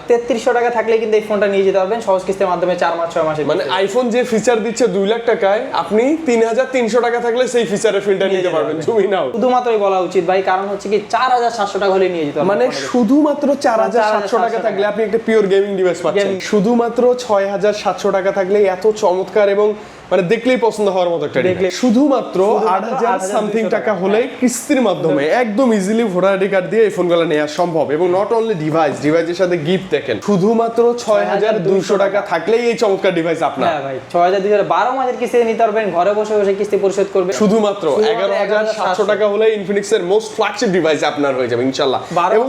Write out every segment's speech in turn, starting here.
3300 টাকা থাকলে কিন্তু এই ফোনটা নিয়ে যেতে পারবেন সহজ কিস্তির মাধ্যমে 4 মাস 6 মাসে। মানে আইফোন যে ফিচার দিচ্ছে 2 লাখ টাকায়, আপনি 3300 টাকা থাকলে সেই ফিচারের ফিলটা নিতে পারবেন। জুমি নাও শুধুমাত্রই বলা উচিত ভাই, কারণ হচ্ছে কি 4700 টাকা হলে নিয়ে যেতে পারবেন। মানে শুধুমাত্র 4700 টাকা থাকলে আপনি একটা পিওর গেমিং ডিভাইস পাচ্ছেন। শুধুমাত্র 6700 টাকা থাকলে এত চমৎকার এবং মানে দেখলেই পছন্দ হওয়ার মতো একটা ডিভাইস। শুধুমাত্র 8000 সামথিং টাকা হলে কিস্তির মাধ্যমে একদম ইজিলি ভোটার আইডি কার্ড দিয়ে এই ফোনগুলো নেওয়া সম্ভব। এবং নট অনলি ডিভাইসের সাথে গিফট দেখেন, শুধুমাত্র 6200 টাকা থাকলেই এই চমৎকার ডিভাইস আপনার। হ্যাঁ ভাই 6200 12 মাসের কিস্তি নিতে পারবেন, ঘরে বসে বসে কিস্তি পরিশোধ করবেন। শুধুমাত্র 11700 টাকা হলে ইনফিনিক্সের মোস্ট ফ্ল্যাগশিপ ডিভাইস আপনার হয়ে যাবে ইনশাআল্লাহ। এবং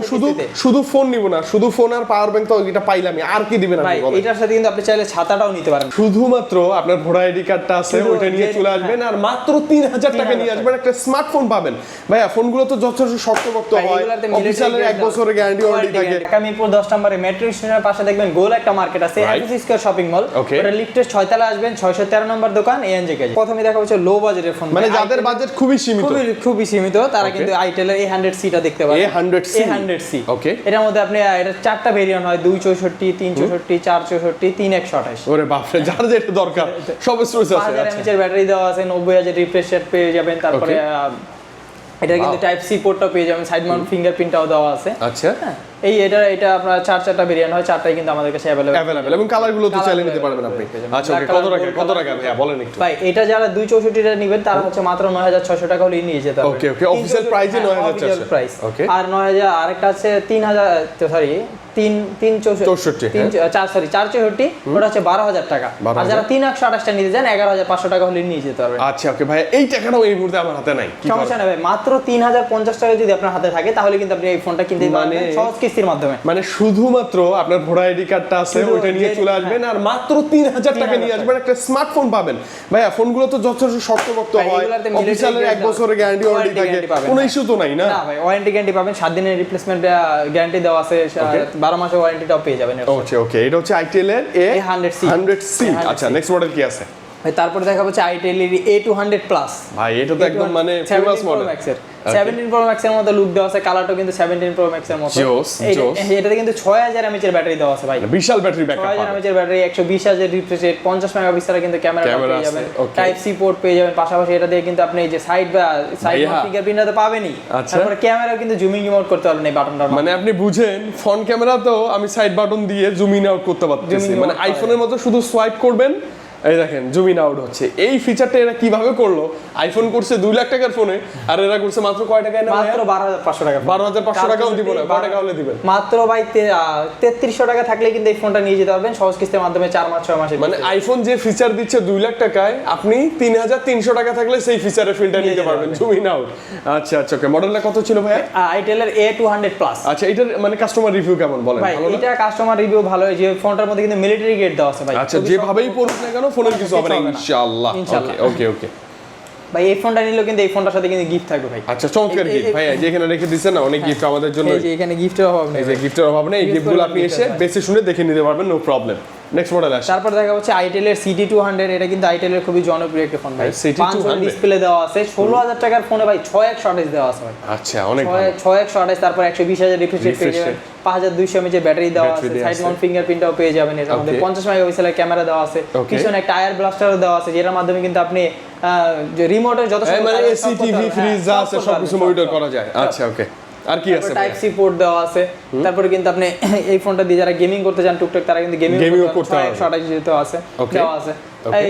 শুধু ফোন নিব না, শুধু ফোন আর পাওয়ার ব্যাংক তো এটা পাইলামই, আর কি দিবেন আপনি বলেন? এটার সাথে কিন্তু আপনি চাইলে ছাতাটাও নিতে পারেন। শুধুমাত্র আপনার ভোটার আইডি কার্ডটা আছে ওটা নিয়ে চলে আসবেন আর মাত্র 3000 টাকা নিয়ে আসবেন, একটা স্মার্টফোন পাবেন। ভাইয়া ফোনগুলো তো যথেষ্ট শক্তপোক্ত হয়, অফিশিয়ালের 1 বছরের গ্যারান্টি ওয়ারেন্টি থাকে। মিরপুর 10 নম্বরে মেট্রো স্টেশনের পাশে দেখবেন গোল একটা মার্কেট আছে, এফএসি স্কয়ার শপিং মল। ওটা লিফটের 6 তলায় আসবেন, 613 নম্বর দোকান এএনজে কেজি। প্রথমে দেখা হচ্ছে লো বাজেটের ফোন, মানে যাদের বাজেট খুবই সীমিত তারা কিন্তু আইটেলের A100C টা দেখতে পারেন। A100C ওকে, এটার মধ্যে আপনি এটা 4টা ভেরিয়েন্ট হয়, 264, 364, 464, 3128। ওরে বাপ রে, যার যেটা দরকার সব স্টোরেজ আছে। 5000 mAh এর ব্যাটারি দেওয়া আছে, 90000 রিফ্রেশ রেট পেয়ে যাবেন। তারপরে এটা কিন্তু টাইপ সি পোর্টটা পেয়ে যাবেন, সাইড মাউন্ট ফিঙ্গারপ্রিন্টটাও দেওয়া আছে। আচ্ছা, এটা আপনার 4টা ভেরিয়েন্ট হয়, 4টাই কিন্তু আমাদের কাছে अवेलेबल এবং কালারগুলো তো চাইলে নিতে পারবেন আপনি। আচ্ছা ওকে, কত টাকা ভাইয়া বলেন একটু? ভাই এটা যারা 264 টা নেবেন তারা হচ্ছে মাত্র 9600 টাকা হলে নিয়ে যেতে পারবেন। ওকে, অফিশিয়াল প্রাইসে 9600 প্রাইস। ওকে, আর 9000 আরেকটা আছে 464 ওটা হচ্ছে 12000 টাকা। আর যারা 3128 টা নিতে চান 11500 টাকা হলে নিয়ে যেতে পারবেন। আচ্ছা ওকে ভাই, এই টাকাটাও এই মুহূর্তে আমার হাতে নাই, সমস্যা নেই ভাই, মাত্র 3050 টাকা যদি আপনার হাতে থাকে তাহলে কিন্তু আপনি এই ফোনটা কিনতে পারবেন সহজ কিস্তির মাধ্যমে। মানে শুধুমাত্র আপনার ভোটার আইডি কার্ডটা আছে ওটা নিয়ে চলে আসবেন আর মাত্র 3000 টাকা নিয়ে আসবেন, একটা স্মার্টফোন পাবেন। ভাইয়া ফোনগুলো তো যথেষ্ট শক্তপোক্ত হয়, অফিশিয়ালের 1 বছরের গ্যারান্টি ওয়ারেন্টি থাকে, কোনো ইস্যু তো নাই না? না ভাই, ওয়ারেন্টি গ্যারান্টি পাবেন, 7 দিনের রিপ্লেসমেন্ট গ্যারান্টি দেওয়া আছে, 12 মাসের ওয়ারেন্টিটাও পেয়ে যাবেন। ওকে, এটা হচ্ছে আইটেল এর A100C। আচ্ছা, নেক্সট মডেল কি আছে? তারপরে দেখা হচ্ছে আইটেল এর A200 প্লাস। ভাই এটা তো একদম মানে ফেমাস মডেল। 17 Pro Max এর মতো লুক দেওয়া আছে, কালারটাও কিন্তু 17 Pro Max এর মতো। এটাতে কিন্তু 6000 mAh এর ব্যাটারি দেওয়া আছে ভাই, বিশাল ব্যাটারি ব্যাকআপ। 6000 mAh এর ব্যাটারি, 120000 রিফ্রেশ রেট, 50 মেগাপিক্সেলের কিন্তু ক্যামেরা পেয়ে যাবেন, টাইপ সি পোর্ট পেয়ে যাবেন। পাশাপাশি এটা দিয়ে কিন্তু আপনি এই যে সাইড ফিঙ্গারপ্রিন্টটা তো পাবেনই, তারপরে ক্যামেরাও কিন্তু জুমিং ইন করতে পারবেন এই বাটনটার। মানে আপনি বুঝেন ফ্রন্ট ক্যামেরা তো আমি সাইড বাটন দিয়ে জুম ইন আউট করতে পারতেছি, মানে আইফোনের মতো শুধু সোয়াইপ করবেন, এই দেখেন জুম ইন আউট হচ্ছে। এই ফিচারটা এরা কিভাবে করলো? আইফোন করছে 2 লাখ টাকার ফোনে, আর এরা করছে মাত্র কয় টাকায়? মাত্র 12500 টাকা। 12500 টাকাও দিব না, কয় টাকা হলে দিবেন? মাত্র ভাই 3300 টাকা থাকলে কিন্তু এই ফোনটা নিয়ে যেতে পারবেন সহজ কিস্তির মাধ্যমে 4 মাস 6 মাসে। মানে আইফোন যে ফিচার দিচ্ছে 2 লাখ টাকায়, আপনি 3300 টাকা থাকলে সেই ফিচারের ফিলটা নিতে পারবেন, জুম ইন আউট। আচ্ছা ওকে, মডেলটা কত ছিল ভাই? আইটেল এর A200 প্লাস। আচ্ছা, এটার মানে কাস্টমার রিভিউ কেমন বলেন? ভাই এটা কাস্টমার রিভিউ ভালো, যে ফোনটার মধ্যে কিন্তু মিলিটারি গ্রেড দেওয়া আছে ভাই। আচ্ছা, যেভাবেই পড়ুক না কেন ফোনের কিছু হবে না ইনশাআল্লাহ। ওকে ভাই এই ফোনটা নিলেও কিন্তু এই ফোনটার সাথে কিন্তু গিফট থাকবে ভাই। আচ্ছা, চমৎকার গিফট ভাই, যে এখানে রেখে দিয়েছেন না অনেক গিফট আমাদের জন্য। এই যে এখানে গিফটের অভাব নেই, এই যে গিফটের অভাব নেই, এই গিফটগুলো আপনি এসে বেশি শুনে দেখে নিতে পারবেন, নো প্রবলেম। নেক্সট মডেল আসে। তারপর দেখা হচ্ছে আইটেল এর CT200। এটা কিন্তু আইটেল এর খুবই জনপ্রিয় একটা ফোন ভাই। 500 ডিসপ্লে দেওয়া আছে, 16000 টাকার ফোনে ভাই 6x দেওয়া আছে ভাই। আচ্ছা, অনেক ভালো। 6x, তারপর 120000 রিফ্রেশ রেট পেয়ে যাবেন, 5200 mAh ব্যাটারি দেওয়া আছে, সাইড মাউন্ট ফিঙ্গারপ্রিন্টটাও পেয়ে যাবেন। এর মধ্যে 50 মেগাপিক্সেলের ক্যামেরা দেওয়া আছে, পিছনে একটা টায়ার ব্লাস্টারও দেওয়া আছে, যেটার মাধ্যমে কিন্তু আপনি যে রিমোটের যত মানে এসি টিভি ফ্রিজ যা আছে সবকিছু মনিটর করা যায়। আচ্ছা ওকে, আর কি আছে? টাইপ সি পোর্ট দেওয়া আছে। তারপরে কিন্তু আপনি এই ফোনটা দিয়ে যারা গেমিং করতে চান টুকটাক, তারা কিন্তু গেমিং করতে পারবে। 128 দেওয়া আছে, দেওয়া আছে।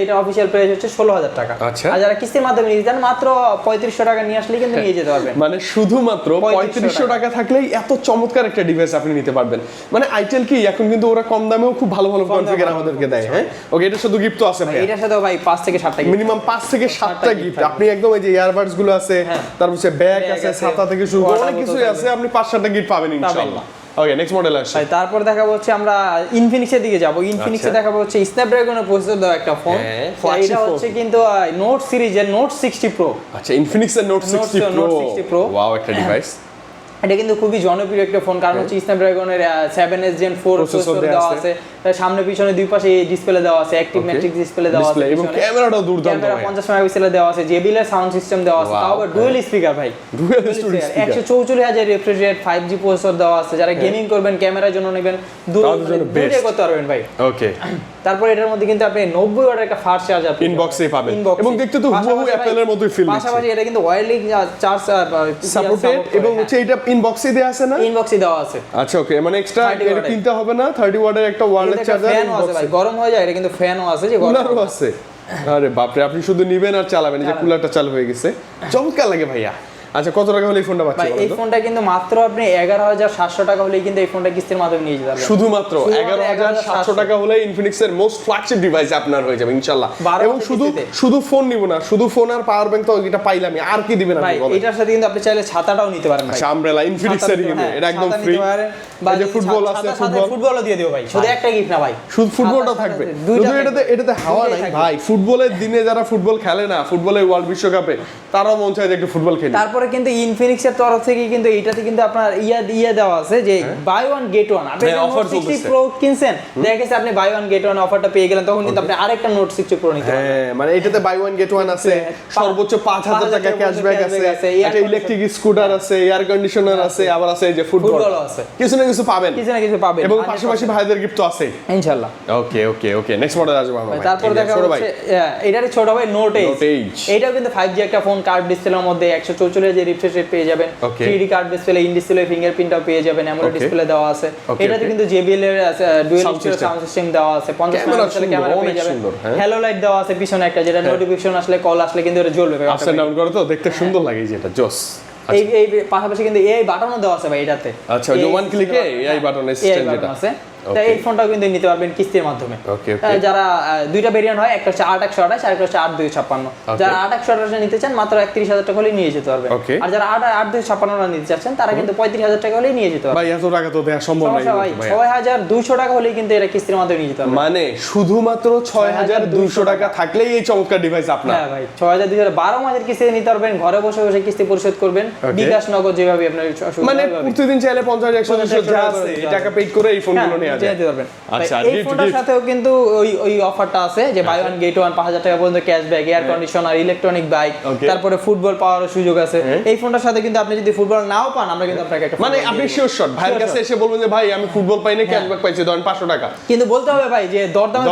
এটা অফিশিয়াল প্রাইস হচ্ছে 16000 টাকা। আর যারা কিস্তির মাধ্যমে নিতে চান মাত্র 3500 টাকা নিয়ে আসলে কিন্তু নিয়ে যেতে পারবেন। মানে শুধুমাত্র 3500 টাকা থাকলেই এত চমৎকার একটা ডিভাইস আপনি নিতে পারবেন। মানে আইটেল কি এখন কিন্তু ওরা কম দামেও খুব ভালো কনফিগার আমাদেরকে দেয়। হ্যাঁ ওকে, এটা শুধু গিফট তো আছে ভাই, এটার সাথে ভাই 5 থেকে 7টা গিফট, মিনিমাম 5 থেকে 7টা গিফট। আপনি একদম এই যে ইয়ারবাডস গুলো আছে, তারপর হচ্ছে ব্যাগ আছে, ছাতা থেকে শুরু করে অনেক কিছুই আছে, আপনি 5-7টা গিফট পাবেন ইনশাআল্লাহ। ওকে, নেক্সট মডেল আসছে। তারপর দেখাবো হচ্ছে আমরা ইনফিনিক্সের দিকে যাব। ইনফিনিক্সে দেখাবো হচ্ছে স্ন্যাপড্রাগনের প্রসেসর দেওয়া একটা ফোন। এটা হচ্ছে কিন্তু নোট সিরিজের নোট 60 প্রো। আচ্ছা, ইনফিনিক্সের নোট 60 প্রো, ওয়াও একটা ডিভাইস। এটা কিন্তু খুবই জনপ্রিয় একটা ফোন, কারণ হচ্ছে স্ন্যাপড্রাগনের 7s Gen 4 প্রসেসর দেওয়া আছে, সামনে পিছনে দুই পাশে ডিসপ্লে দেওয়া আছে, অ্যাক্টিভ ম্যাট্রিক্স ডিসপ্লে দেওয়া আছে, এবং ক্যামেরাটাও দুর্দান্ত, ক্যামেরা 50 মেগাপিক্সেলের দেওয়া আছে, JBL এর সাউন্ড সিস্টেম দেওয়া আছে, তাও আবার ডুয়াল স্পিকার ভাই, dual speaker, 144,000 refresh rate, 5G processor দেওয়া আছে, যারা গেমিং করবেন ক্যামেরার জন্য নেবেন দূরে করতে পারবেন ভাই। ওকে, তারপর এটার মধ্যে কিন্তু আপনি 90 ওয়াটের একটা ফাস্ট চার্জার ইনবক্সে পাবেন, এবং দেখতে তো হুবহু অ্যাপলের মতোই ফিল দিচ্ছে। পাশাপাশি এটা কিন্তু ওয়্যারলেস চার্জ সাপোর্টেড, এবং হচ্ছে এটা ইনবক্সে দেয়া আছে না? ইনবক্সে দেওয়া আছে। আচ্ছা, ওকে, মানে এক্সট্রা এটা কিনতে হবে না। 30 ওয়াটের একটা ওয়্যারলেস চার্জার আছে ভাই, গরম হয়ে যায়, এটা কিন্তু ফ্যানও আছে, যে কুলারও আছে। আরে বাপরে, আপনি শুধু নিবেন আর চালাবেন, এই যে কুলারটা চালু হয়ে গেছে, চমৎকার লাগে ভাইয়া। আচ্ছা, কত টাকা হলে এই ফোনটা পাচ্ছেন? ভাই এই ফোনটা কিন্তু মাত্র আপনি 11,700 টাকা হলেই কিন্তু এই ফোনটা কিস্তির মাধ্যমে নিয়ে যেতে পারবেন। শুধুমাত্র 11,700 টাকা হলে ইনফিনিক্স এর মোস্ট ফ্ল্যাগশিপ ডিভাইস আপনার হয়ে যাবে ইনশাআল্লাহ। এবং শুধু ফোন নিব না, শুধু ফোন আর পাওয়ার ব্যাংক তো এটা পাইলামই, আর কি দিবেন আপনি বলেন? এটার সাথে কিন্তু আপনি চাইলে ছাতাটাও নিতে পারেন ভাই। আচ্ছা, আমব্রেলা ইনফিনিক্স এর কিন্তু এটা একদম ফ্রি। এই যে ফুটবল আছে, ফুটবলও দিয়ে দিও ভাই, শুধু একটা গিফট না ভাই, শুধু ফুটবলটা থাকবে, শুধু এটাতে হাওয়া নাই ভাই। ফুটবলের দিনে যারা ফুটবল খেলে না, ফুটবলের ওয়ার্ল্ড বিশ্বকাপে, তারাও মন চায় যে একটু ফুটবল খেলি। তারপরে কিন্তু ইনফিনিক্স এর তরফ থেকে কিন্তু এটাতে কিন্তু আপনার ইয়া দেওয়া আছে যে বাই ওয়ান গেট ওয়ান। আপনি নোট 60 প্রো কিনছেন, দেখা গেছে আপনি বাই ওয়ান গেট ওয়ান অফারটা পেয়ে গেলেন, তখন কিন্তু আপনি আরেকটা নোট 60 প্রো নিতে পারবেন। হ্যাঁ, মানে এটাতে বাই ওয়ান গেট ওয়ান আছে, সর্বোচ্চ 5,000 টাকা ক্যাশব্যাক আছে, একটা ইলেকট্রিক স্কুটার আছে, এয়ার কন্ডিশনার আছে, আবার আছে এই যে ফুটবল আছে, কিছু না কিছু পাবেন, এবং পাশাপাশি ভাইদের গিফট তো আছে ইনশাআল্লাহ। ওকে ওকে ওকে, নেক্সট মডেল আসবে ভাই। তারপর দেখা যাচ্ছে এটারই ছোট ভাই নোট 8, এটাও কিন্তু 5G একটা ফোন, কার্ভ ডিসপ্লের মধ্যে 144 রিফ্রেশ রেট পেয়ে যাবেন, 3D curve display, in display ফিঙ্গারপ্রিন্টটাও পেয়ে যাবেন, অ্যামোলেড ডিসপ্লে দেওয়া আছে। এটাতে কিন্তু JBL এর ডুয়াল স্পিকার সাউন্ড সিস্টেম দেওয়া আছে, 50 মেগাপিক্সেলের ক্যামেরা পেয়ে যাবেন, হ্যালো লাইট দেওয়া আছে পিছনে একটা, যেটা নোটিফিকেশন আসলে কল আসলে কিন্তু এটা জ্বলবে, আপস এন্ড ডাউন করে তো দেখতে সুন্দর লাগে, যেটা জোস। এই পাশাপাশি কিন্তু AI বাটনও দেওয়া আছে ভাই এটাতে। আচ্ছা, ওই যে ওয়ান ক্লিকে AI বাটন সিস্টেম যেটা আছে, তাই এই ফোনটাও কিন্তু নিতে পারবেন কিস্তির মাধ্যমে। যারা দুইটা ভেরিয়েন্ট হয়, একটা হচ্ছে 8/128 আর একটা হচ্ছে 8/256। যারা 8/128 নিতে চান মাত্র 31,000 টাকা হলেই নিয়ে যেতে পারবেন, আর যারা 8/256 নিতে চাচ্ছেন তারা কিন্তু 35,000 টাকা হলেই নিয়ে যেতে পারবেন। ভাই এত টাকা তো দেয়া সম্ভব নয় ভাই, 6,200 টাকা হলেই কিন্তু এটা কিস্তির মাধ্যমে নিয়ে যেতে পারবেন। মানে শুধুমাত্র 6,200 টাকা থাকলেই এই চমৎকার ডিভাইস আপনার। হ্যাঁ ভাই, 6,200 12 মাসের কিস্তিতে নিতে পারবেন, ঘরে বসে বসে কিস্তি পরিশোধ করবেন, বিকাশ নগদ যেভাবে আপনার মানে প্রতিদিন চাইলে 50, 100 যা আছে এই টাকা পেড করে এই ফোনগুলো নিয়ে যেতে পারবেন। আচ্ছা, এই ফোনটার সাথেও কিন্তু ওই অফারটা আছে যে বাই ওয়ান গেট ওয়ান, 5,000 টাকা পর্যন্ত cashback, air conditioner, electronic bike, তারপরে ফুটবল পাওয়ার সুযোগ আছে। এই ফোনটার সাথে কিন্তু আপনি যদি ফুটবল নাও পান, আমরা কিন্তু আপনাকে একটা মানে আপনি শিওর শট ভাইয়ের কাছে এসে বলবেন যে ভাই আমি ফুটবল পাই না, ক্যাশব্যাক পাইছি, ধরেন 500 টাকা, কিন্তু বলতে হবে ভাই যে দরদাম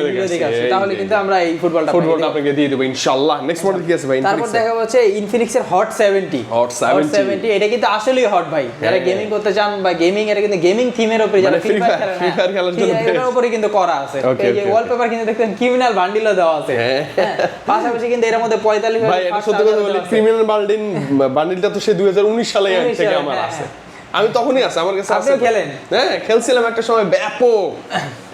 ভিডিও দেখে আসছে, তাহলে কিন্তু আমরা এই ফুটবলটা আপনাকে দিয়ে দেব ইনশাআল্লাহ। নেক্সট মডেল কি আছে ভাই? তারপর দেখা হচ্ছে ইনফিনিক্স এর হট 70। এটা কিন্তু আসলেই হট ভাই, যারা গেমিং করতে চান বা গেমিং, এটা কিন্তু গেমিং থিমের উপরে, যারা ফ্রি ফায়ার খেলার জন্য এর উপরে কিন্তু করা আছে। এই যে ওয়ালপেপার কিন্তু দেখেন ক্রিমিনাল বান্ডিলও দেওয়া আছে, পাশাপাশি কিন্তু এর মধ্যে 45 ভাই, এটা সত্যি কথা বলি, ক্রিমিনাল বান্ডিলটা তো সে 2019 সালে থেকে আমার আছে, আমি তখনই আছে, আমার কাছে আছে। আপনি খেলেন? হ্যাঁ, খেলছিলাম একটা সময় ব্যাপক,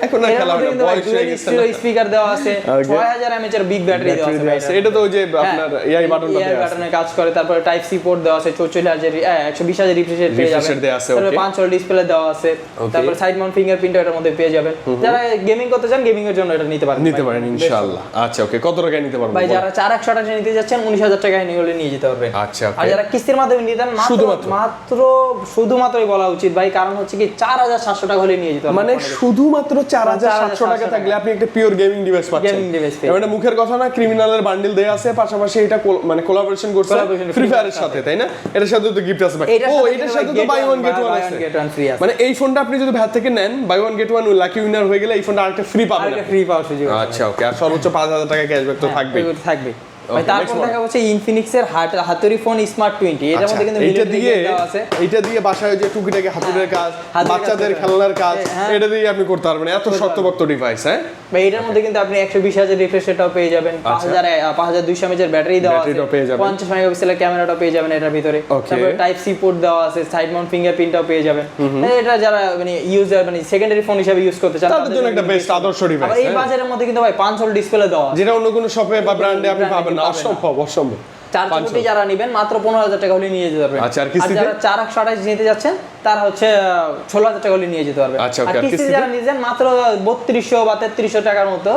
এখন আর খেলা হয় না, বয়স হয়ে গেছে। স্পিকার দেওয়া আছে, 6000 mAh এর বিগ ব্যাটারি দেওয়া আছে, এটা তো ওই যে আপনার AI বাটনটা দেওয়া আছে, বাটনে কাজ করে। তারপরে টাইপ সি পোর্ট দেওয়া আছে, 44,000 120,000 রিফ্রেশ রেট পেয়ে যাবেন, তারপরে 5 ডিসপ্লে দেওয়া আছে, তারপরে সাইড মাউন্ট ফিঙ্গারপ্রিন্ট এর মধ্যে পেয়ে যাবেন। যারা গেমিং করতে চান, গেমিং এর জন্য এটা নিতে পারেন ইনশাআল্লাহ। আচ্ছা, ওকে, কত টাকায় নিতে পারবো ভাই? যারা 4/128 নিতে যাচ্ছেন 19,000 টাকায় নিয়ে যেতে পারবেন। আচ্ছা, আর যারা কিস্তির মাধ্যমে নিতে চান, শুধুমাত্রই বলা উচিত ভাই, কারণ হচ্ছে কি 4,700 টাকা হলে নিয়ে যেতে পারবেন। মানে শুধুমাত্র 4,700 টাকা থাকলে আপনি একটা পিওর গেমিং ডিভাইস পাচ্ছেন। এটা মুখের কথা না, ক্রিমিনালের বান্ডিল দেয়া আছে, পাশাপাশি এটা মানে কোলাবোরেশন করছে ফ্রি ফায়ারের সাথে, তাই না? এটার সাথে তো গিফট আছে ভাই। এটার সাথে তো বাই ওয়ান গেট ওয়ান আছে। মানে এই ফোনটা আপনি যদি ভাত থেকে নেন, buy one get one lucky winner হয়ে গেলে এই ফোনটা আরেকটা ফ্রি পাবেন, ফ্রি পাওয়ার সুযোগ। আচ্ছা, ওকে, আর সর্বোচ্চ 5,000 টাকা ক্যাশব্যাক তো থাকবে। ভাই তারপর দেখা হচ্ছে ইনফিনিক্স এর হাতুড়ি ফোন স্মার্ট 20। এর মধ্যে কিন্তু এটা দিয়ে বাসায় যে টুকিটাকি হাতুড়ের কাজ, বাচ্চাদের খেলনার কাজ, এটা দিয়ে আপনি করতে পারবেন, এত শক্তপোক্ত ডিভাইস। হ্যাঁ ভাই, এটার মধ্যে কিন্তু আপনি 120,000 রিফ্রেশ রেটও পেয়ে যাবেন, 5200 mAh এর ব্যাটারি দেওয়া আছে, 50 মেগাপিক্সেলের ক্যামেরাটাও পেয়ে যাবেন এটার ভিতরে, তারপরে টাইপ সি পোর্ট দেওয়া আছে, সাইড মাউন্ট ফিঙ্গারপ্রিন্টটাও পেয়ে যাবেন। এটা যারা মানে ইউজার মানে সেকেন্ডারি ফোন হিসেবে ইউজ করতে চান, তাদের জন্য একটা বেস্ট আদর্শ ডিভাইস। এই বাজারের মধ্যে কিন্তু ভাই 5 ডিসপ্লে দেওয়া আছে, যেটা অন্য কোনো শপে বা ব্র্যান্ডে আপনি পাবেন না, অসম্ভব। 4 যারা নেবেন মাত্র 15,000 টাকা হলে নিয়ে যেতে পারবেন। আচ্ছা, আর কিস্তিতে যারা 4/128 নিতে যাচ্ছেন তারা হচ্ছে 16,000 টাকা হলে নিয়ে যেতে পারবে। আচ্ছা, আর কিস্তিতে যারা নিয়ে যান মাত্র 3200 বা 3300 টাকার মতো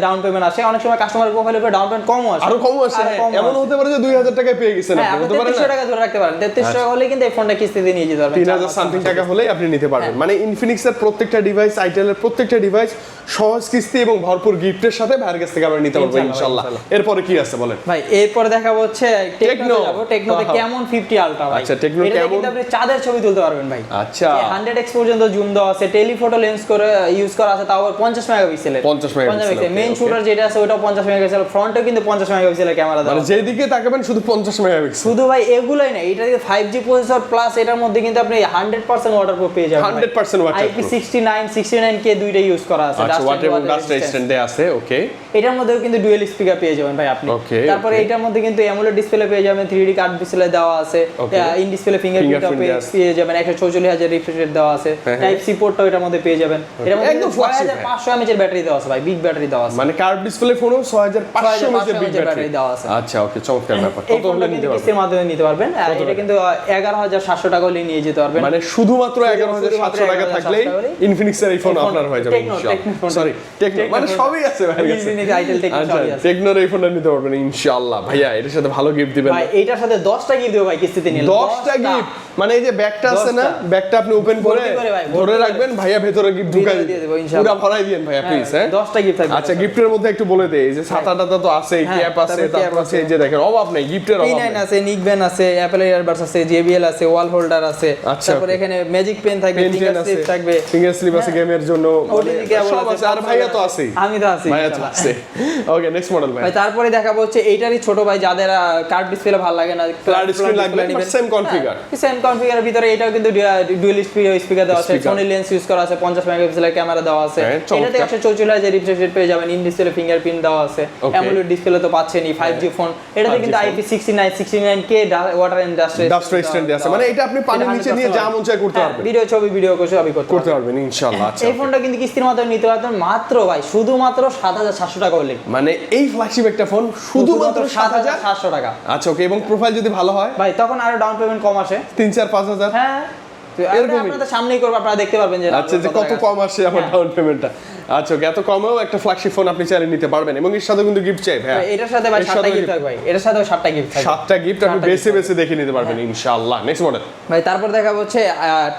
ডাউন পেমেন্ট আসে। অনেক সময় কাস্টমার প্রোফাইলের উপরে ডাউন পেমেন্ট কমও আসে, আরো কমও আসে। এমন হতে পারে যে 2000 টাকায় পেয়ে গেছেন আপনি, হতে পারে না? 3300 টাকা ধরে রাখতে পারেন, 3300 টাকা হলে কিন্তু এই ফোনটা কিস্তিতে নিয়ে যেতে পারবেন। 3000 সামথিং টাকা হলেই আপনি নিতে পারবেন। মানে ইনফিনিক্সের প্রত্যেকটা ডিভাইস, আইটেলের প্রত্যেকটা ডিভাইস সহজ কিস্তি এবং ভরপুর গিফটের সাথে ভাইয়ের কাছ থেকে আমরা নিতে পারবো ইনশাআল্লাহ। এরপরে কি আছে বলেন ভাই? এরপরে দেখাবো হচ্ছে টেকনো যাব। টেকনোতে কেমন 50 আলট্রা ভাই। আচ্ছা, টেকনো এটা কেমন? কিন্তু আপনি চাঁদের ছবি তুলতে পারবেন ভাই। আচ্ছা, 100x পর্যন্ত জুম দেওয়া আছে, টেলিফটো লেন্স করে ইউজ করা আছে, তাও 50 মেগাপিক্সেলের। 50 মেগাপিক্সেল মেইন শুটার যেটা আছে ওটাও 50 মেগাপিক্সেল, ফ্রন্টেও কিন্তু 50 মেগাপিক্সেলের ক্যামেরা দেওয়া মানে আছে। যেদিকে তাকাবেন শুধু 50 মেগাপিক্সেল। শুধু ভাই এগুলাই না, এটা কিন্তু 5G প্রসেসর প্লাস এটার মধ্যে কিন্তু আপনি 100% ওয়াটারপ্রুফ পেয়ে যাবেন। 100% ওয়াটারপ্রুফ। IP69 69K দুইটাই ইউজ করা আছে। আচ্ছা, ওয়াটার এবং ডাস্ট রেজিস্ট্যান্ট আছে। ওকে, এটার মধ্যেও কিন্তু ডুয়াল স্পিকার পেয়ে যাবেন ভাই আপনি। তারপরে এটার মধ্যে কিন্তু অ্যামোলেড ডিসপ্লে পেয়ে যাবেন, 3D কার্ড ডিসপ্লে দেওয়া আছে, ইন ডিসপ্লে ফিঙ্গারপ্রিন্ট পেয়ে যাবেন, 144,000 রিফ্রেশ রেট দেওয়া আছে, টাইপ সি পোর্টটাও এটার মধ্যে পেয়ে যাবেন। এর মধ্যে একদম 6500 mAh এর ব্যাটারি দেওয়া আছে ভাই, বিগ ব্যাটারি দেওয়া আছে। মানে কার্ভ ডিসপ্লে ফোনও 6500 mAh এর বিগ ব্যাটারি দেওয়া আছে। আচ্ছা, ওকে, চমৎকার ব্যাপার। কত হলে নিতে পারবেন? কিস্তির মাধ্যমে নিতে পারবেন। আর এটা কিন্তু 11700 টাকা হলে নিয়ে যেতে পারবেন। মানে শুধুমাত্র 11700 টাকা থাকলেই ইনফিনিক্স এর এই ফোন আপনার হয়ে যাবে ইনশাআল্লাহ। সরি, টেকনো মানে সবই আছে ভাই কাছে। ইনফিনিক্স আইটেল টেকনো সবই আছে। টেকনোর এই ফোনটা নিতে পারবেন ইনশাআল্লাহ। ভাইয়া এর সাথে ভালো গিফট দিবেন ভাই। এটার সাথে 10টা গিফট দেব ভাই কিস্তিতে নিলে। 10টা গিফট মানে এই যে ব্যাগটা আছে না, ব্যাগটা আপনি ওপেন করে ধরে রাখবেন, ভাইয়া ভেতরে গিফট ঢুকাই দিয়ে দেব ইনশাআল্লাহ। পুরো ভরাই দিবেন ভাইয়া প্লিজ। হ্যাঁ, 10টা গিফট থাকবে। আচ্ছা, গিফটের মধ্যে একটু বলে দেই, এই যে ছাতাটা তো আছে, ক্যাপ আছে, তারপর আছে এই যে দেখেন অভাব নেই গিফটের, অভাব নেই। P9 আছে, নিকবেন আছে, অ্যাপল ইয়ারবাডস আছে, JBL আছে, ওয়াল হোল্ডার আছে, তারপর এখানে ম্যাজিক পেন থাকবে, ফিঙ্গার স্লিপ থাকবে, ফিঙ্গার স্লিপ আছে গেমের জন্য, সব আছে। আর ভাইয়া তো আছে, আমি তো আছি, ভাইয়া তো আছে। ওকে, নেক্সট মডেল ভাই। তারপরে দেখাবো হচ্ছে এইটারই ছোট ভাই, যাদের কার্ড ডিসপ্লে ভালো লাগে না, কার্ড ডিসপ্লে লাগবে সেম কনফিগার, সেম কনফিগারের ভিতরে এটাও কিন্তু ডুয়াল স্পিকার দেওয়া আছে, সোনি লেন্স ইউজ করা আছে, 50 মেগাপিক্সেলের ক্যামেরা দেওয়া আছে, এটাতে 144,000 রিফ্রেশ রেট পেয়ে যাবেন, ইন ডিসপ্লে ফিঙ্গারপ্রিন্ট দেওয়া আছে, অ্যামোলেড ডিসপ্লে তো পাচ্ছেনই, 5G ফোন। এটাতে কিন্তু IP69 69K water and dust resistant আছে, মানে এটা আপনি পানির নিচে নিয়ে যা মন চায় করতে পারবেন, ভিডিও ছবি ভিডিও সবই করতে পারবেন ইনশাআল্লাহ। আচ্ছা, এই ফোনটা কিন্তু কিস্তির মাধ্যমে নিতে পারবেন মাত্র ভাই শুধুমাত্র 7700 টাকা হলে। মানে এই ফ্ল্যাগশিপ একটা ফোন শুধুমাত্র 7700 টাকা। আচ্ছা, ওকে, এবং প্রোফাইল যদি ভালো হয় ভাই তখন আরো ডাউন পেমেন্ট কম আসে, 3-4-5 হাজার। হ্যাঁ, আপনাদের সামনেই করব, আপনারা দেখতে পারবেন যে আচ্ছা, যে কত কম আসে আমার ডাউন পেমেন্টটা। আচ্ছা, ওকে, এত কমেও একটা ফ্ল্যাগশিপ ফোন আপনি চাইলে নিতে পারবেন, এবং এর সাথে কিন্তু গিফট চাই ভাই। এটার সাথে ভাই 7টা গিফট থাকবে ভাই, এটার সাথেও 7টা গিফট থাকবে, 7টা গিফট আপনি বেছে বেছে দেখে নিতে পারবেন ইনশাআল্লাহ। নেক্সট মডেল ভাই। তারপর দেখাবো হচ্ছে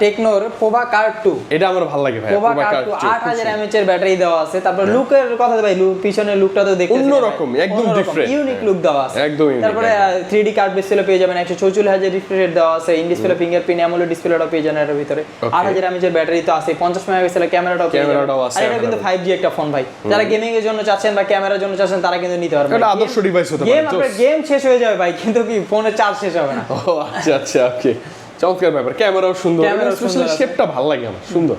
টেকনোর পোভা কার্ড 2। এটা আমার ভালো লাগে ভাই, পোভা কার্ড 2 8000 mAh এর ব্যাটারি দেওয়া আছে। তারপর লুকের কথা ভাই, পিছনের লুকটা তো দেখতে অন্যরকম, একদম ডিফারেন্ট, ইউনিক লুক দেওয়া আছে একদম ইউনিক। তারপরে 3D কার্ড ডিসপ্লে পেয়ে যাবেন, 144,000 রিফ্রেশ রেট দেওয়া আছে, ইন ডিসপ্লে ফিঙ্গারপ্রিন্ট অ্যামোলেড ডিসপ্লেটা পেয়ে যাবেন এর ভিতরে, 8000 mAh এর ব্যাটারি তো আছে, 50 মেগাপিক্সেলের ক্যামেরাটাও পেয়ে যাবেন। আর এটা কিন্তু 5G একটা ফোন ভাই, যারা গেমিং এর জন্য চাচ্ছেন বা ক্যামেরার জন্য চাচ্ছেন তারা কিন্তু নিতে পারবেন। এটা আদর্শ ডিভাইস হতে পারে। গেম আপনার গেম শেষ হয়ে যাবে ভাই, কিন্তু কি ফোনের চার্জ শেষ হবে না। ও আচ্ছা আচ্ছা, ওকে, চমৎকার ব্যাপার। ক্যামেরাও সুন্দর, স্পেশালি শেপটা ভালো লাগে আমার, সুন্দর।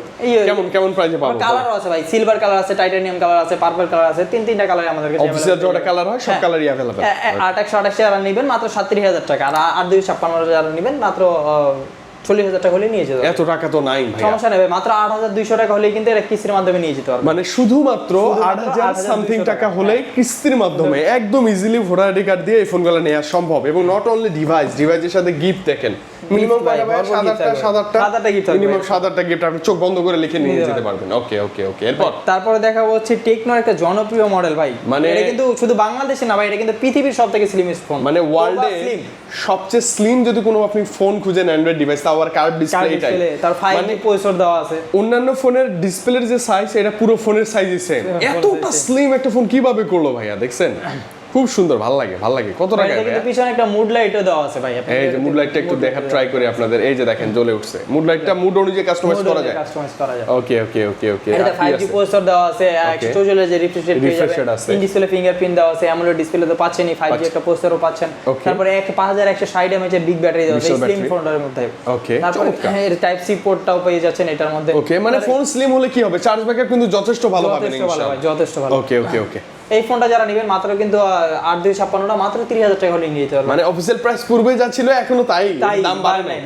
কেমন কেমন প্রাইসে পাবো? কালারও আছে ভাই, সিলভার কালার আছে, টাইটানিয়াম কালার আছে, পার্পল কালার আছে, তিনটা কালার আমাদের কাছে অফিসিয়াল যেটা কালার হয় সব কালারই अवेलेबल। 828 যারা নেবেন মাত্র 37,000 টাকা, আর 8256 যারা নেবেন মাত্র 40,000 টাকা হলে নিয়ে যেতে এত টাকা তো নাই ভাই, সমস্যা নেই, মাত্র 8,200 টাকা হলেই কিন্তু এটা কিস্তির মাধ্যমে নিয়ে যেতে পারবেন। মানে শুধুমাত্র 8,000 সামথিং টাকা হলে কিস্তির মাধ্যমে একদম ইজিলি ভোটার আইডি কার্ড দিয়ে এই ফোনগুলো নেওয়া সম্ভব। এবং নট অনলি ডিভাইসের সাথে গিফট দেখেন, মিনিমাম 7-8টা গিফট, মিনিমাম 7-8টা গিফট আপনি চোখ বন্ধ করে লিখে নিয়ে যেতে পারবেন। ওকে ওকে ওকে, এরপর তারপরে দেখাবো হচ্ছে টেকনোর একটা জনপ্রিয় মডেল ভাই, মানে এটা কিন্তু শুধু বাংলাদেশে না ভাই, এটা কিন্তু পৃথিবীর সবথেকে স্লিমেস্ট ফোন, মানে ওয়ার্ল্ডে সবচেয়ে স্লিম যদি কোনো আপনি ফোন খুঁজেন অ্যান্ড্রয়েড ডিভাইস, তাও আর কার্ভ ডিসপ্লে, তার 5G প্রসেসর দেওয়া আছে। অন্যান্য ফোনের ডিসপ্লের যে সাইজ, এটা পুরো ফোনের সাইজই সেম। এতটা স্লিম একটা ফোন কিভাবে করলো ভাইয়া, দেখছেন? খুব সুন্দর, ভালো লাগে ভালো লাগে। কত টাকা? এটা পিছনে একটা মুড লাইটও দেওয়া আছে ভাই, এই যে মুড লাইটটা একটু দেখা ট্রাই করি আপনাদের। এই যে দেখেন জ্বলে উঠছে। মুড লাইটটা মুড অনুযায়ী কাস্টমাইজ করা যায়। ওকে ওকে ওকে ওকে। এটা 5G প্রসেসর দেওয়া আছে, 144 যে রিফ্রেশ রেট পেয়ে যাবেন, ইন ডিসপ্লে ফিঙ্গারপ্রিন্ট দেওয়া আছে, অ্যামোলেড ডিসপ্লে তো পাচ্ছেনই, 5G একটা প্রসেসরও পাচ্ছেন। তারপরে 5160 mAh এর বিগ ব্যাটারি দেওয়া আছে স্লিম ফোনের মধ্যে। ওকে, তারপরে এর টাইপ সি পোর্টটাও পেয়ে যাচ্ছেন এটার মধ্যে। ওকে, মানে ফোন স্লিম হলে কি হবে, চার্জ ব্যাকআপ কিন্তু যথেষ্ট ভালো পাবেন ইনশাআল্লাহ, যথেষ্ট ভালো। ওকে ওকে ওকে। এই ফোনটা যারা নেবেন মাত্র কিন্তু 8256টা মাত্র 30,000 টাকা হলে নিয়ে যেতে পারবেন। মানে অফিশিয়াল প্রাইস পূর্বে যা ছিল এখনো তাই, দাম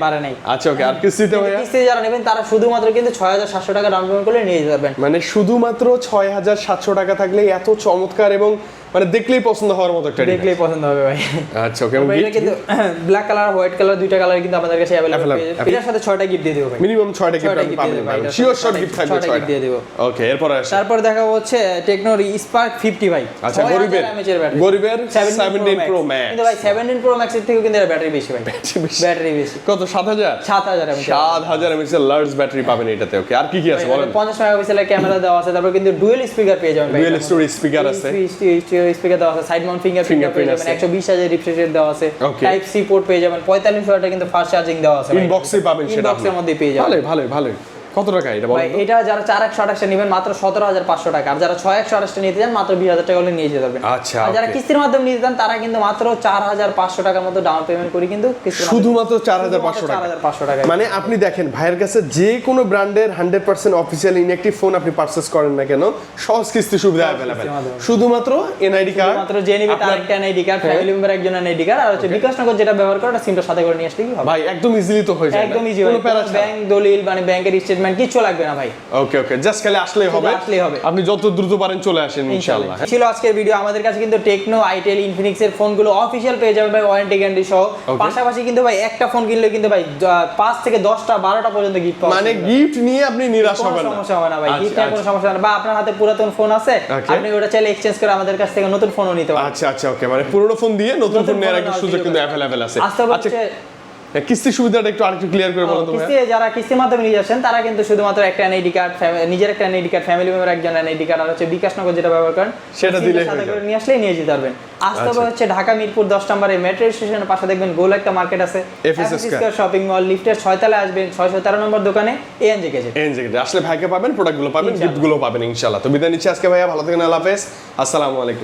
বাড়ে নাই। আচ্ছা ওকে, আর কিস্তিতে ভাইয়া? কিস্তিতে যারা নেবেন তারা শুধুমাত্র কিন্তু 6700 টাকা ডাউন পেমেন্ট করলে নিয়ে যেতে পারবেন। মানে শুধুমাত্র 6700 টাকা থাকলে এত চমৎকার এবং মানে দেখলেই পছন্দ হওয়ার মতো একটা দেখলেই পছন্দ হবে ভাই। আচ্ছা ওকে, এটা কিন্তু ব্ল্যাক কালার হোয়াইট কালার দুইটা কালার কিন্তু আমাদের কাছে अवेलेबल পেয়ে যাবে। এটার সাথে 6টা গিফট দিয়ে দেব ভাই, মিনিমাম 6টা গিফট আপনি পাবেন, শিওর শর্ট গিফট থাকবে 6টা গিফট দিয়ে দেব। ওকে, এরপর আসে তারপর দেখাবো হচ্ছে টেকনো স্পার্ক 50 ভাই। আচ্ছা গরিবের 17 প্রো ম্যাক্স, কিন্তু ভাই 17 প্রো ম্যাক্স এর থেকে কিন্তু এর ব্যাটারি বেশি ভাই, ব্যাটারি বেশি। কত 7000 7000 এমএএইচ এর লার্জ ব্যাটারি পাবেন এটাতে। ওকে, আর কি কি আছে বলেন? 50 মেগাপিক্সেলের ক্যামেরা দেওয়া আছে, তারপর কিন্তু ডুয়াল স্পিকার পেয়ে যাবেন ভাই, ডুয়াল স্টোরেজ স্পিকার আছে, স্পিকার দেওয়া আছে, সাইড মাউন্ট ফিঙ্গারপ্রিন্ট পেয়ে যাবেন, 120,000 রিফ্রেশ রেট দেওয়া আছে, টাইপ সি পোর্ট পেয়ে যাবেন, 45 ওয়াটের কিন্তু ফাস্ট চার্জিং দেওয়া আছে, ইনবক্সে পাবেন, সেটা ইনবক্সের মধ্যে পেয়ে যাবেন। ভালো কত টাকা এটা বলেন? ভাই এটা যারা 4128 নেবেন মাত্র 17500 টাকা, আর যারা 6128 নিতে চান মাত্র 20000 টাকা হলে নিয়ে যেতে পারবেন। আচ্ছা, আর যারা কিস্তির মাধ্যমে নিতে চান তারা কিন্তু মাত্র 4500 টাকার মতো ডাউন পেমেন্ট করে কিন্তু শুধুমাত্র 4500 টাকা। মানে আপনি দেখেন ভাইয়ের কাছে যে কোনো ব্র্যান্ডের 100% অফিশিয়াল ইনঅ্যাকটিভ ফোন আপনি পারচেজ করেন না কেন, সহজ কিস্তি সুবিধা अवेलेबल, শুধুমাত্র এনআইডি কার্ড, মাত্র জেনিবি তার একটা এনআইডি কার্ড, ফ্যামিলি মেম্বার একজন এনআইডি কার্ড, আর হচ্ছে বিকাশনগর যেটা ব্যবহার করে ওটা সিমটা সাথে করে নিয়ে আসলেই হবে ভাই। একদম ইজিলি তো হয়ে যায়, একদম ইজি, কোনো ব্যাংক দলিল মানে ব্যাংকের স্টেটমেন্ট কিছু লাগবে না ভাই। ওকে জাস্ট খালি আসলেই হবে, আপনি যত দ্রুত পারেন চলে আসেন ইনশাআল্লাহ। ছিল আজকের ভিডিও। আমাদের কাছে কিন্তু টেকনো, আইটেল, ইনফিনিক্স এর ফোনগুলো অফিশিয়াল পেয়ে যাবেন ভাই, ওয়ারেন্টি গ্যারান্টি সহ। পাশাপাশি কিন্তু ভাই একটা ফোন কিনলে কিন্তু ভাই 5 থেকে 10টা 12টা পর্যন্ত গিফট পাবেন, মানে গিফট নিয়ে আপনি নিরাশ হবেন না, সমস্যা হবে না ভাই, গিফট এর কোনো সমস্যা না। বা আপনার হাতে পুরাতন ফোন আছে, আপনি ওটা চাইলে এক্সচেঞ্জ করে আমাদের কাছ থেকে নতুন ফোনও নিতে পারেন। আচ্ছা ওকে, মানে পুরনো ফোন দিয়ে নতুন ফোন নেওয়ার একটা সুযোগ কিন্তু अवेलेबल আছে। আচ্ছা কিস্তি সুবিধাটা একটু আরেকটু ক্লিয়ার করে বলুন তো ভাই। কিস্তি যারা কিস্তির মাধ্যমে নিয়ে যাচ্ছেন তারা কিন্তু শুধুমাত্র একটা এনআইডি কার্ড, নিজের একটা এনআইডি কার্ড, ফ্যামিলি মেম্বার একজন এনআইডি কার্ড, আর হচ্ছে বিকাশনগর যেটা ব্যবহার করেন সেটা দিলে সাথে করে নিয়ে আসলেই নিয়ে যেতে পারবেন। আসতে হবে হচ্ছে ঢাকা মিরপুর 10 নম্বরে মেট্রো স্টেশনের পাশে দেখবেন গোল একটা মার্কেট আছে, এফএস স্কয়ার শপিং মল, লিফটের 6 তলায় আসবেন, 613 নম্বর দোকানে এএনজে গেজেট আসলে ভাইকে পাবেন, প্রোডাক্টগুলো পাবেন, গিফটগুলো পাবেন ইনশাআল্লাহ। তো বিদায় নিচ্ছি আজকে ভাইয়া, ভালো থাকেন, আল্লাহ হাফেজ, আসসালামু আলাইকুম।